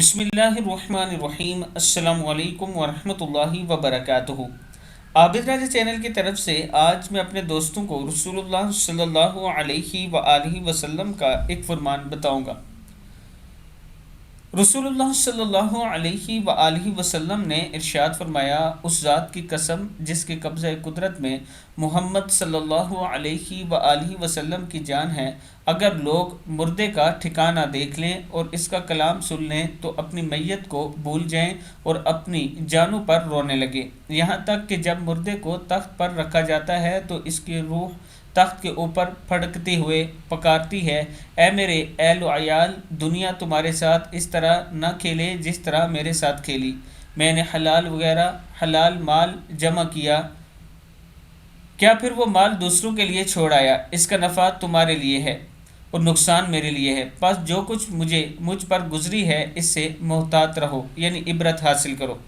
बिस्मिल्लाहिर्रहमानिर्रहीम। अस्सलामु अलैकुम वरहमतुल्लाहि वबरकातुहू। आबिद राजा चैनल की तरफ से आज मैं अपने दोस्तों को रसूलुल्लाह सल्लल्लाहु अलैहि वआलिहि वसल्लम का एक फरमान बताऊंगा। रसूलुल्लाह सल्लल्लाहु अलैहि वआलिहि वसल्लम ने इरशाद फरमाया, उस ज़ात की कसम जिसके कब्ज़े कुदरत में मोहम्मद सल्लल्लाहु अलैहि वआलिहि वसल्लम की जान है, अगर लोग मुर्दे का ठिकाना देख लें और इसका कलाम सुन लें तो अपनी मैयत को भूल जाएं और अपनी जानों पर रोने लगे, यहाँ तक कि जब मुर्दे को तख्त पर रखा जाता है तो इसकी रूह तख्त के ऊपर फड़कते हुए पकारती है, ए मेरे एहल अयाल, दुनिया तुम्हारे साथ इस तरह न खेले जिस तरह मेरे साथ खेली। मैंने हलाल माल जमा किया, क्या फिर वो माल दूसरों के लिए छोड़ आया? इसका नफ़ा तुम्हारे लिए है और नुकसान मेरे लिए है। बस जो कुछ मुझ पर गुजरी है इससे मोहतात रहो, यानी इबरत हासिल करो।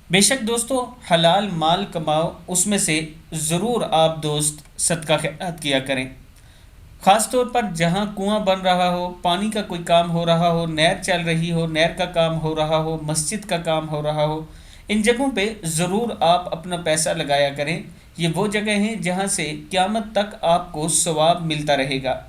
बेशक दोस्तों, हलाल माल कमाओ, उसमें से ज़रूर आप दोस्त सदका खैरात किया करें। ख़ास तौर पर जहाँ कुआं बन रहा हो, पानी का कोई काम हो रहा हो, नहर चल रही हो, नहर का काम हो रहा हो, मस्जिद का काम हो रहा हो, इन जगहों पे ज़रूर आप अपना पैसा लगाया करें। ये वो जगह हैं जहाँ से क़यामत तक आपको सवाब मिलता रहेगा।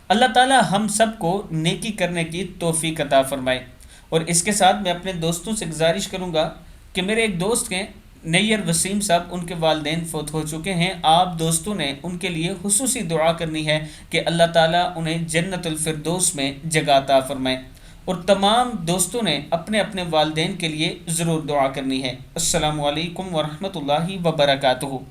अल्लाह ताला हम सब को नेकी करने की तौफीक अता फरमाए। और इसके साथ मैं अपने दोस्तों से गुजारिश करूँगा कि मेरे एक दोस्त हैं नैयर वसीम साहब, उनके वालिदैन फौत हो चुके हैं। आप दोस्तों ने उनके लिए खुसूसी दुआ करनी है कि अल्लाह ताला उन्हें जन्नतुल फिरदौस में जगह अता फरमाए। और तमाम दोस्तों ने अपने अपने वालिदैन के लिए ज़रूर दुआ करनी है। अस्सलामु अलैकुम वरहमतुल्लाहि वबरकातुहू।